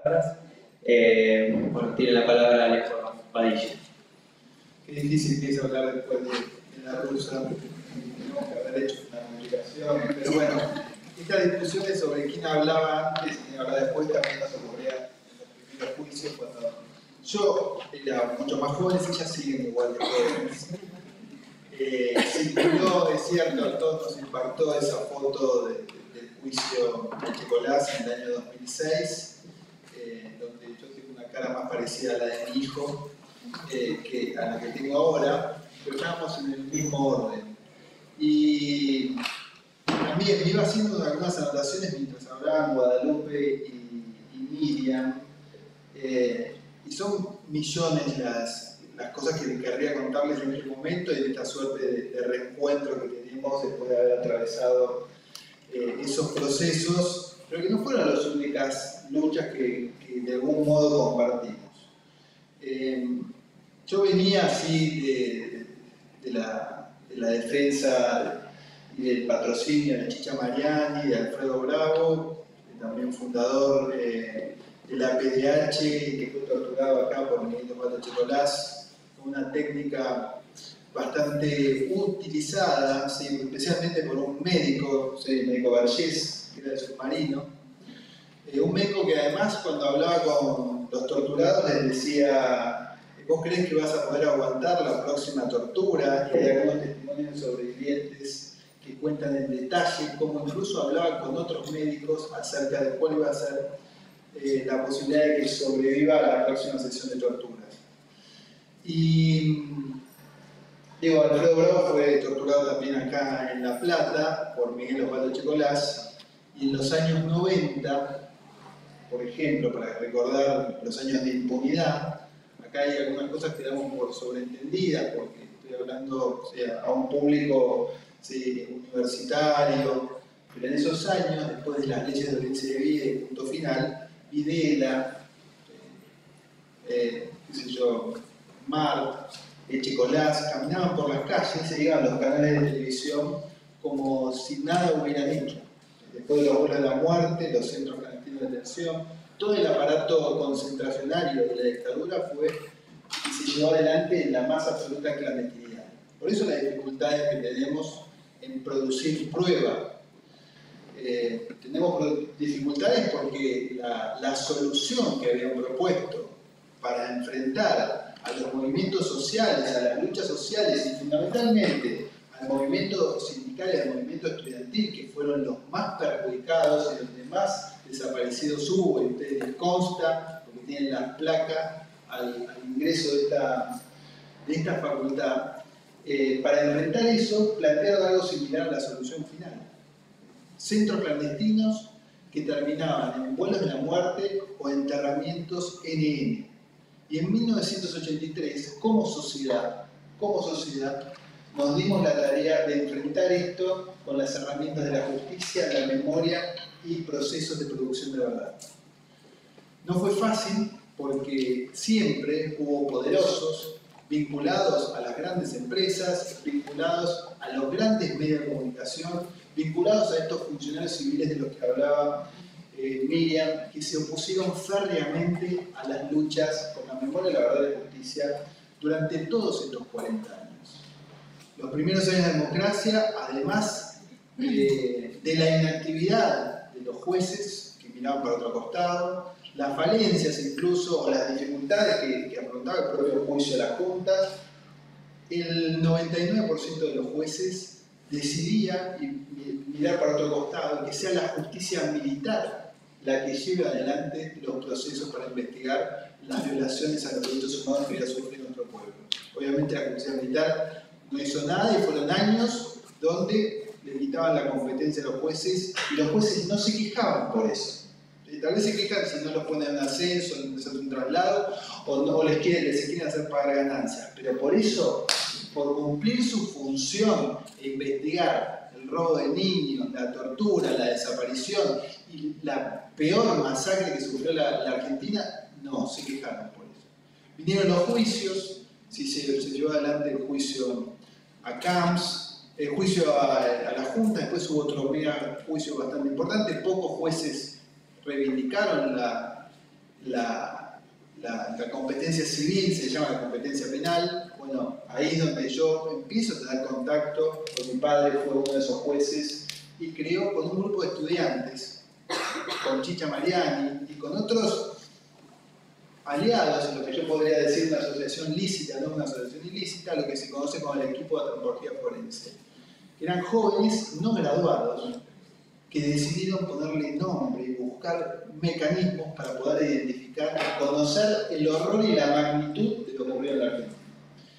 palabras. Bueno, tiene la palabra Alejo Padilla. Qué difícil que es hablar después de la rusa, tenemos que haber hecho una publicación, pero bueno, estas discusiones sobre quién hablaba antes y quién hablaba después también nos ocurría en los primeros juicios cuando yo era mucho más joven, ellas siguen igual de jóvenes. Circuló, es cierto, a todos nos impactó esa foto del juicio de Checolás en el año 2006, donde yo tengo una cara más parecida a la de mi hijo que a la que tengo ahora, pero estábamos en el mismo orden. Y a mí me iba haciendo algunas anotaciones mientras hablaban Guadalupe y Miriam, y son millones las cosas que querría contarles en este momento y de esta suerte de reencuentro que tenemos después de haber atravesado esos procesos, pero que no fueron las únicas luchas que de algún modo compartimos. Yo venía así de la defensa y del patrocinio de Chicha Mariani, de Alfredo Bravo, también fundador de la PDH, que fue torturado acá por Miguel Osvaldo Checolás, con una técnica bastante utilizada, ¿sí? Especialmente por un médico, ¿sí? El médico Vergés, que era del submarino. Un médico que además cuando hablaba con los torturados les decía: ¿vos creés que vas a poder aguantar la próxima tortura? Y hay algunos testimonios sobrevivientes que cuentan en detalle cómo incluso hablaban con otros médicos acerca de cuál iba a ser la posibilidad de que sobreviva a la próxima sesión de torturas. Y digo, Alfredo Bravo fue torturado también acá en La Plata por Miguel Osvaldo Checolás, y en los años 90, por ejemplo, para recordar los años de impunidad, acá hay algunas cosas que damos por sobreentendidas, porque estoy hablando, o sea, a un público, sí, universitario, pero en esos años, después de las leyes de violencia de vida y punto final, Videla, qué sé yo, Mart, Checolás, caminaban por las calles, se iban a los canales de televisión como si nada hubieran hecho. Después de los vuelos de la muerte, los centros clandestinos de detención, todo el aparato concentracionario de la dictadura fue y se llevó adelante en la más absoluta clandestinidad. Por eso las dificultades que tenemos en producir prueba. Tenemos dificultades porque la solución que habían propuesto para enfrentar a los movimientos sociales, a las luchas sociales y fundamentalmente al movimiento sindical y al movimiento estudiantil, que fueron los más perjudicados y donde más desaparecidos hubo, y a ustedes les consta, porque tienen las placas al ingreso de esta facultad, para enfrentar eso plantearon algo similar a la solución final. Centros clandestinos que terminaban en vuelos de la muerte o enterramientos NN. Y en 1983, como sociedad, nos dimos la tarea de enfrentar esto con las herramientas de la justicia, la memoria y procesos de producción de verdad. No fue fácil porque siempre hubo poderosos vinculados a las grandes empresas, vinculados a los grandes medios de comunicación, vinculados a estos funcionarios civiles de los que hablaba Miriam, que se opusieron férreamente a las luchas por la memoria, la verdad y la justicia durante todos estos 40 años. Los primeros años de democracia, además de la inactividad de los jueces que miraban para otro costado, las falencias incluso o las dificultades que afrontaba el propio juicio de las juntas, el 99% de los jueces decidía mirar para otro costado, que sea la justicia militar la que lleve adelante los procesos para investigar las violaciones a los derechos humanos que había sufrido nuestro pueblo. Obviamente la justicia militar no hizo nada y fueron años donde le quitaban la competencia a los jueces y los jueces no se quejaban por eso. Tal vez se quejan si no los ponen en ascenso, en un traslado, o no les quieren hacer pagar ganancias. Pero por eso, por cumplir su función e investigar el robo de niños, la tortura, la desaparición y la peor masacre que sufrió la Argentina, no, se quejaron por eso. Vinieron los juicios, se llevó adelante el juicio a Camps, el juicio a la Junta, después hubo otro mega juicio bastante importante, pocos jueces reivindicaron la competencia civil, se llama la competencia penal. Bueno, ahí es donde yo empiezo a tener contacto, porque mi padre fue uno de esos jueces y creó con un grupo de estudiantes, con Chicha Mariani y con otros aliados, en lo que yo podría decir una asociación lícita, no una asociación ilícita, lo que se conoce como el equipo de antropología forense. Eran jóvenes no graduados que decidieron ponerle nombre y buscar mecanismos para poder identificar, conocer el horror y la magnitud de lo que ocurrió en la Argentina.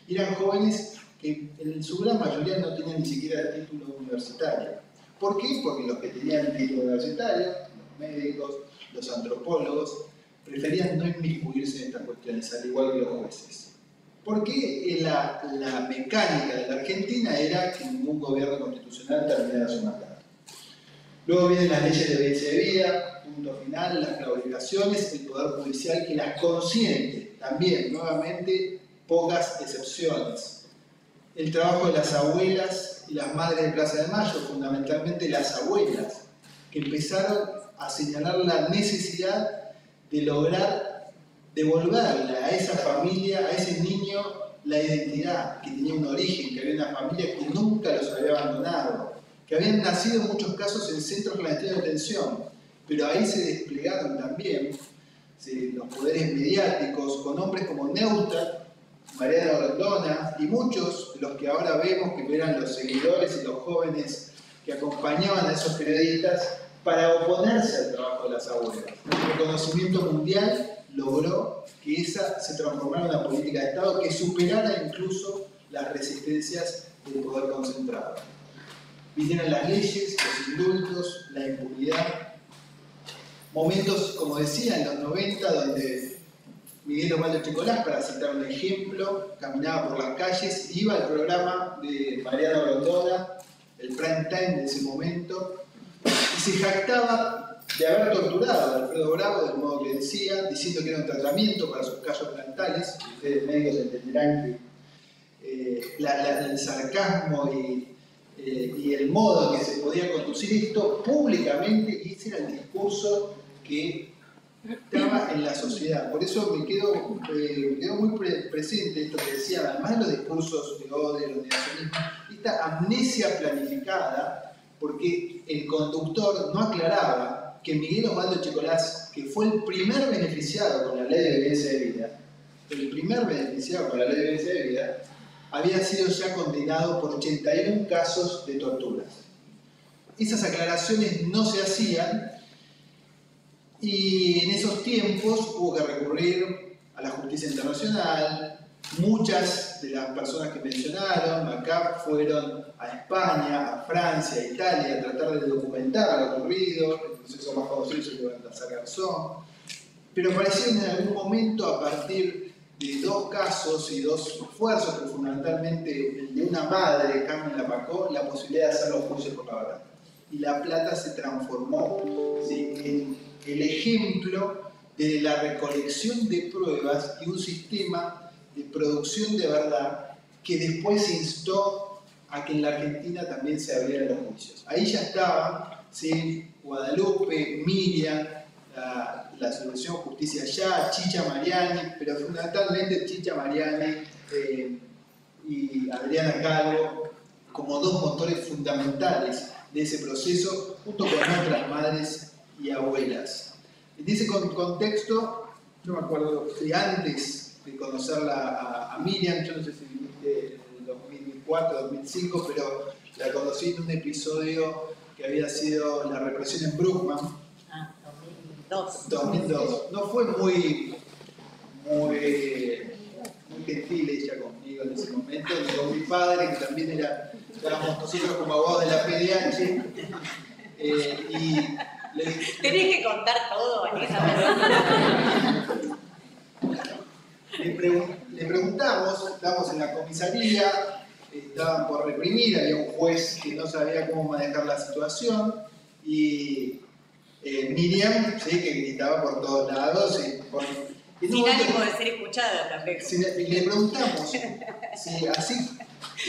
Eran jóvenes que en su gran mayoría no tenían ni siquiera el título universitario. ¿Por qué? Porque los que tenían el título universitario, los médicos, los antropólogos, preferían no inmiscuirse en estas cuestiones, al igual que los jueces. Porque la mecánica de la Argentina era que ningún gobierno constitucional terminara su mandato. Luego vienen las leyes de belleza de vida, punto final, las claudicaciones, el Poder Judicial que las consiente, también, nuevamente, pocas excepciones. El trabajo de las abuelas y las madres de Plaza de Mayo, fundamentalmente las abuelas, que empezaron a señalar la necesidad de lograr devolverle a esa familia, a ese niño, la identidad, que tenía un origen, que había una familia que nunca los había abandonado, que habían nacido en muchos casos en centros clandestinos de detención, pero ahí se desplegaron también los poderes mediáticos con hombres como Neustadt, Mariano Grondona y muchos de los que ahora vemos que eran los seguidores y los jóvenes que acompañaban a esos periodistas para oponerse al trabajo de las abuelas. El reconocimiento mundial logró que esa se transformara en una política de Estado que superara incluso las resistencias del poder concentrado. Vinieron las leyes, los indultos, la impunidad. Momentos, como decía, en los 90, donde Miguel Osvaldo Chicolás, para citar un ejemplo, caminaba por las calles, iba al programa de Mariano Grondona, el prime time de ese momento, y se jactaba de haber torturado a Alfredo Bravo, del modo que decía, diciendo que era un tratamiento para sus callos plantales. Ustedes médicos entenderán que el sarcasmo y el modo en que se podía conducir esto públicamente, y ese era el discurso que estaba en la sociedad. Por eso me quedó muy presente esto que decía, además de los discursos de odio, los negacionismos, esta amnesia planificada, porque el conductor no aclaraba que Miguel Osvaldo Chicolás, que fue el primer beneficiado con la ley de belleza de vida, había sido ya condenado por 81 casos de torturas. Esas aclaraciones no se hacían, y en esos tiempos hubo que recurrir a la justicia internacional. Muchas de las personas que mencionaron acá fueron a España, a Francia, a Italia, a tratar de documentar lo ocurrido. El proceso más conocido es el de Baltasar Garzón. Pero aparecieron en algún momento, a partir de dos casos y dos esfuerzos, pero fundamentalmente el de una madre, Carmen Lapacó, la posibilidad de hacer los juicios por la verdad. Y La Plata se transformó, ¿sí?, en el ejemplo de la recolección de pruebas y un sistema de producción de verdad que después se instó a que en la Argentina también se abrieran los juicios. Ahí ya estaban, ¿sí?, Guadalupe, Miriam, la Asociación Justicia Ya, Chicha Mariani, pero fundamentalmente Chicha Mariani y Adriana Calvo como dos motores fundamentales de ese proceso, junto con otras madres y abuelas. En ese contexto, yo me acuerdo que antes de conocerla a Miriam, yo no sé si viviste en el 2004, 2005, pero la conocí en un episodio que había sido la represión en Bruckman. 2002. No fue muy gentil ella conmigo en ese momento, ni con mi padre, que también éramos nosotros como abogados de la PDH. Tenés que contar todo, Vanessa. Le preguntamos, estábamos en la comisaría, estaban por reprimir, había un juez que no sabía cómo manejar la situación, y Miriam, ¿sí?, que gritaba por todos lados. Sin ánimo de ser escuchada también. Y le preguntamos, así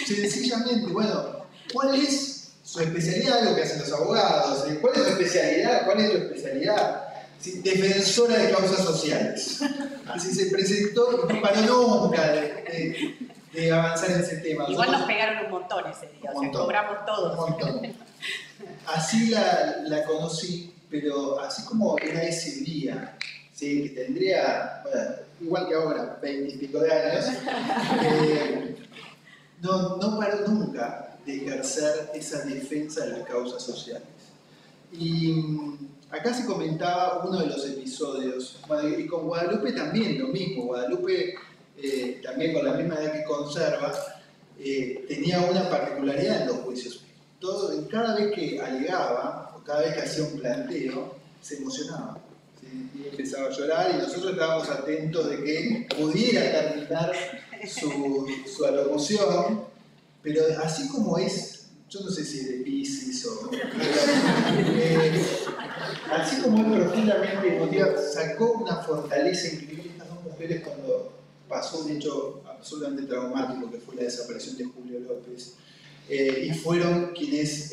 sencillamente, bueno, ¿cuál es su especialidad? Algo que hacen los abogados. ¿Cuál es su especialidad? ¿Cuál es tu especialidad? sí, defensora de causas sociales. Así se presentó y no paró nunca de avanzar en ese tema. Igual Nosotros, nos pegaron un montón ese día, un o sea, montón, cobramos todos. un montón. Así la conocí, pero así como era ese día, ¿sí? Que tendría, bueno, igual que ahora, 20 y pico de años, no paró nunca de ejercer esa defensa de las causas sociales. Y acá se comentaba uno de los episodios, bueno, y con Guadalupe también lo mismo. Guadalupe, también con la misma edad que conserva, tenía una particularidad en los juicios. Cada vez que alegaba, o cada vez que hacía un planteo, se emocionaba, ¿sí? Y empezaba a llorar, y nosotros estábamos atentos de que pudiera terminar su alocución, pero así como es, yo no sé si es de Piscis o... así como es profundamente emotiva, sacó una fortaleza increíble. Estas dos mujeres, cuando pasó un hecho absolutamente traumático, que fue la desaparición de Julio López, y fueron quienes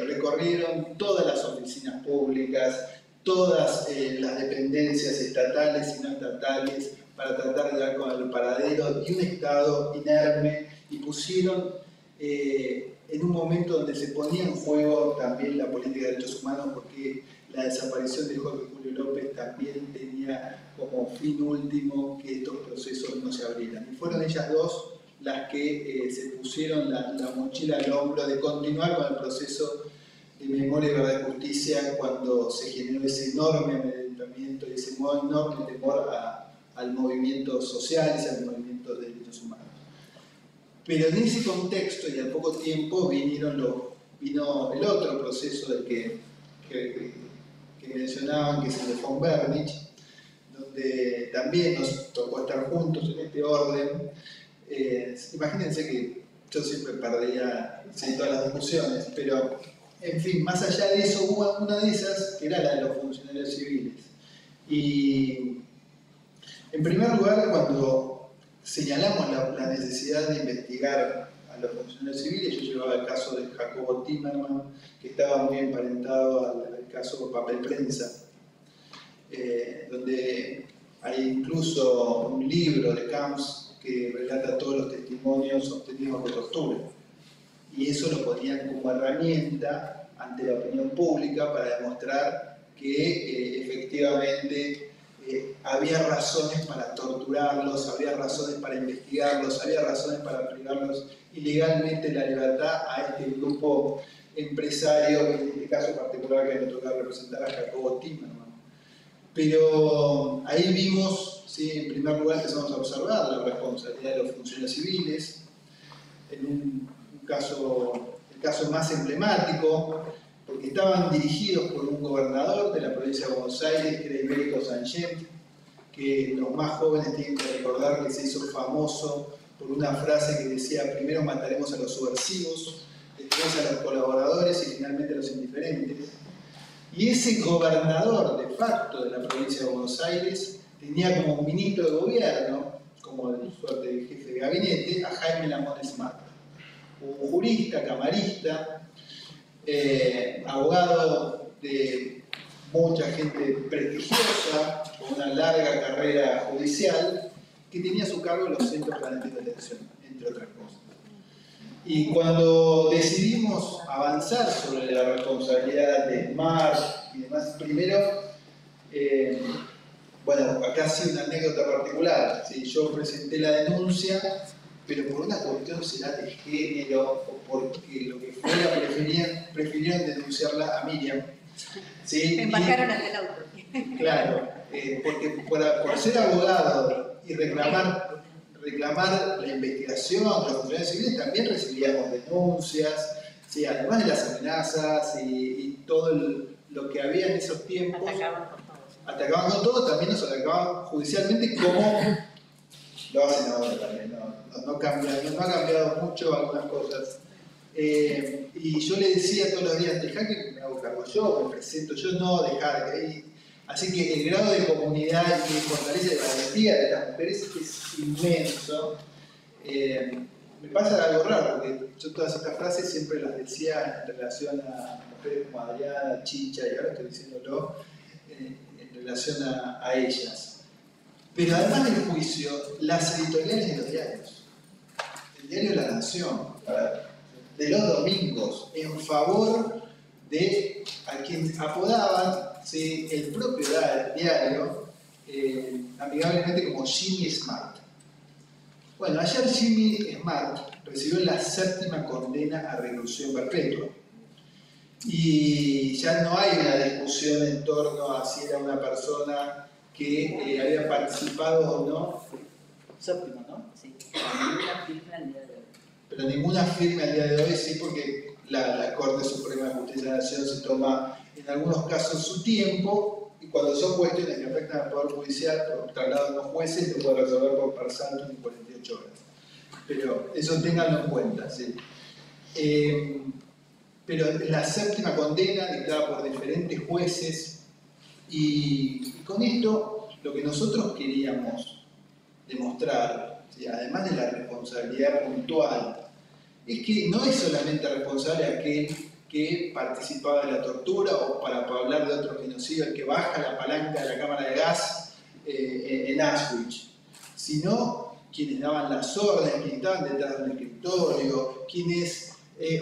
recorrieron todas las oficinas públicas, todas las dependencias estatales y no estatales, para tratar de dar con el paradero de un Estado inerme, y pusieron en un momento donde se ponía en juego también la política de derechos humanos, porque la desaparición de Jorge Julio López también tenía como fin último que estos procesos no se abrieran. Y fueron ellas dos las que se pusieron la mochila al hombro de continuar con el proceso de memoria, verdad y justicia, cuando se generó ese enorme amedrentamiento y ese enorme temor al movimiento social y al movimiento de derechos humanos. Pero en ese contexto y al poco tiempo vino el otro proceso del que mencionaban, que es el de von Bernich, donde también nos tocó estar juntos en este orden. Imagínense que yo siempre perdía todas las discusiones, pero en fin, más allá de eso, hubo una de esas que era la de los funcionarios civiles. Y en primer lugar, cuando señalamos la necesidad de investigar a los funcionarios civiles, yo llevaba el caso de Jacobo Timerman, que estaba muy emparentado al caso Papel Prensa, donde hay incluso un libro de Camps que relata todos los testimonios obtenidos de tortura. Y eso lo ponían como herramienta ante la opinión pública para demostrar que efectivamente había razones para torturarlos, había razones para investigarlos, había razones para privarlos ilegalmente de la libertad a este grupo empresario, en este caso particular que me tocaba representar a Jacobo Timerman. Pero ahí vimos, ¿sí? En primer lugar empezamos a observar la responsabilidad de los funcionarios civiles, en el caso más emblemático, porque estaban dirigidos por un gobernador de la provincia de Buenos Aires, que era Ibérico Sangent, que los más jóvenes tienen que recordar que se hizo famoso por una frase que decía: primero mataremos a los subversivos, después a los colaboradores y finalmente a los indiferentes. Y ese gobernador de facto de la provincia de Buenos Aires tenía como ministro de gobierno, como de suerte de jefe de gabinete, a Jaime Lamones Mata, un jurista, camarista, abogado de mucha gente prestigiosa, con una larga carrera judicial, que tenía a su cargo los centros planetarios de elección, entre otras cosas. Y cuando decidimos avanzar sobre la responsabilidad de Mar y demás, primero, bueno, acá sí una anécdota particular, ¿sí? Yo presenté la denuncia, pero por una cuestión será de género, o porque lo que fuera prefirieron denunciarla a Miriam. ¿Sí? Me embarcaron hasta el auto. Claro, porque por ser abogado y reclamar la investigación de los funcionarios civiles también recibíamos denuncias, ¿sí? Además de las amenazas y todo lo que había en esos tiempos. Atacaban con todo, también nos atacaban judicialmente, como lo hacen ahora también. No ha cambiado mucho algunas cosas. Y yo le decía todos los días: dejá que me hago cargo yo, me presento yo, no, dejar que... Así que el grado de comunidad y de fortaleza y de valentía de las mujeres es inmenso. Me pasa algo raro, porque yo todas estas frases siempre las decía en relación a mujeres como Adriana, Chicha, y ahora estoy diciéndolo en relación a ellas. Pero además del juicio, las editoriales de los diarios. El diario La Nación, de los domingos, en favor de a quien apodaban, ¿sí?, el propio diario, amigablemente como Jimmy Smart. Bueno, ayer Jimmy Smart recibió la 7ª condena a reclusión perpetua. Y ya no hay una discusión en torno a si era una persona que había participado o no. 7ª, ¿no? Sí, ninguna firma al día de hoy. Pero ninguna firme al día de hoy, sí, porque la Corte Suprema de Justicia de la Nación se toma en algunos casos su tiempo, y cuando son cuestiones que afectan al Poder Judicial, por traslado de los jueces, lo puede resolver por parsalto en 48 horas. Pero eso ténganlo en cuenta, ¿sí? Pero la 7ª condena dictada por diferentes jueces, y con esto lo que nosotros queríamos demostrar, ¿sí?, además de la responsabilidad puntual, es que no es solamente responsable aquel que participaba de la tortura, o para hablar de otro genocidio, el que baja la palanca de la cámara de gas en Auschwitz, sino quienes daban las órdenes, quienes estaban detrás del escritorio, quienes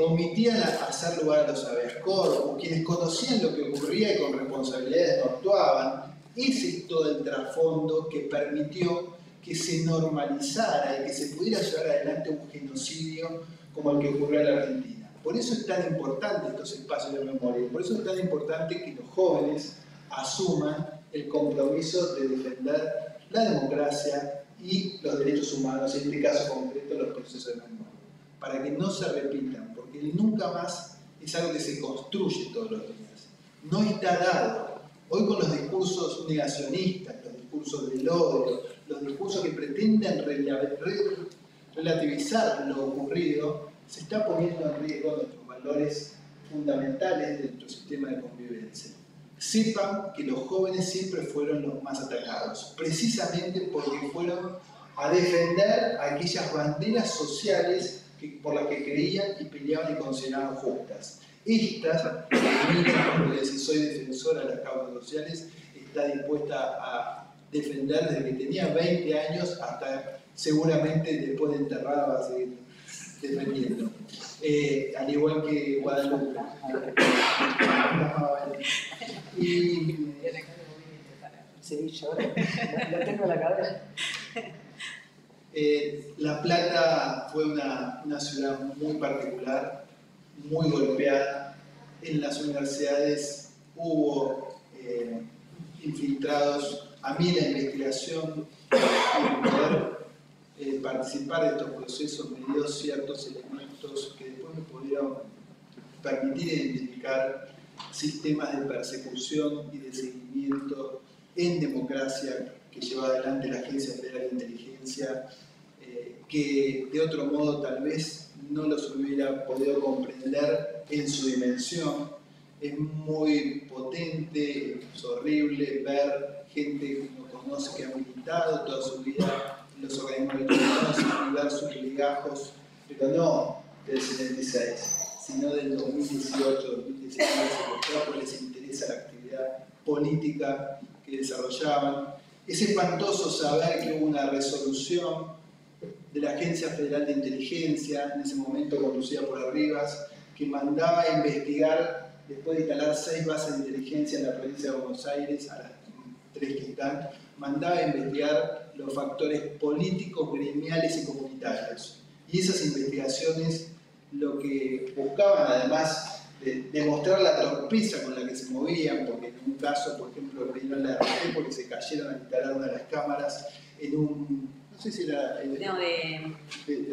omitían hacer lugar a los habeas corpus, quienes conocían lo que ocurría y con responsabilidades no actuaban. Ese es todo el trasfondo que permitió que se normalizara y que se pudiera llevar adelante un genocidio como el que ocurrió en la Argentina. Por eso es tan importante estos espacios de memoria, por eso es tan importante que los jóvenes asuman el compromiso de defender la democracia y los derechos humanos, en este caso concreto los procesos de memoria, para que no se repitan, porque el nunca más es algo que se construye todos los días. No está dado. Hoy con los discursos negacionistas, los discursos del odio, los discursos que pretenden relativizar lo ocurrido, se está poniendo en riesgo nuestros valores fundamentales de nuestro sistema de convivencia. Sepan que los jóvenes siempre fueron los más atacados, precisamente porque fueron a defender aquellas banderas sociales por las que creían y peleaban y consideraban justas. Estas, porque si soy defensora de las causas sociales, está dispuesta a defender desde que tenía 20 años hasta seguramente después de enterrada va a seguir defendiendo. Al igual que Guadalupe. Sí, yo lo tengo en la cabeza. La Plata fue una ciudad muy particular, muy golpeada. En las universidades hubo infiltrados. A mí la investigación y poder participar de estos procesos me dio ciertos elementos que después me pudieron permitir identificar sistemas de persecución y de seguimiento en democracia que lleva adelante la Agencia Federal de Inteligencia, que de otro modo tal vez no los hubiera podido comprender en su dimensión. Es muy potente, es horrible ver gente que no conoce, que ha militado toda su vida en los organismos electorales y ver sus legajos, pero no del 76, sino del 2018, 2019, porque les interesa la actividad política que desarrollaban. Es espantoso saber que hubo una resolución de la Agencia Federal de Inteligencia, en ese momento conducida por Arribas, que mandaba a investigar, después de instalar 6 bases de inteligencia en la provincia de Buenos Aires, a las 3 que están, mandaba a investigar los factores políticos, gremiales y comunitarios. Y esas investigaciones lo que buscaban, además de demostrar la torpeza con la que se movían, porque en un caso, por ejemplo, pidieron la RT porque se cayeron a instalar una de las cámaras en un, no sé si era... No, de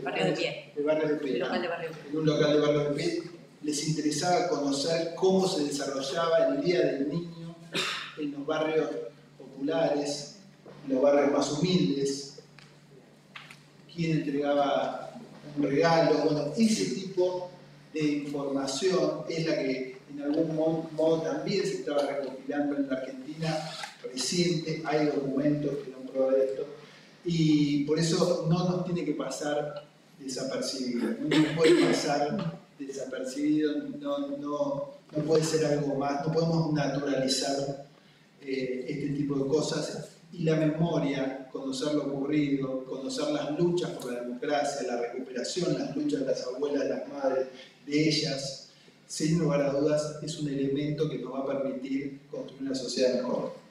Barrio de Pie. De Barrio de Pie. El local de Barrio de Pie. En un local de Barrio de Pie. Les interesaba conocer cómo se desarrollaba el Día del Niño en los barrios populares, en los barrios más humildes, quién entregaba un regalo. Bueno, ese tipo de información es la que en algún modo también se estaba recopilando en la Argentina reciente. Hay documentos que dan prueba de esto, y por eso no nos tiene que pasar desapercibido, no nos puede pasar desapercibido, no puede ser algo más, no podemos naturalizar este tipo de cosas. Y la memoria, conocer lo ocurrido, conocer las luchas por la democracia, la recuperación, las luchas de las abuelas, de las madres, de ellas, sin lugar a dudas, es un elemento que nos va a permitir construir una sociedad mejor.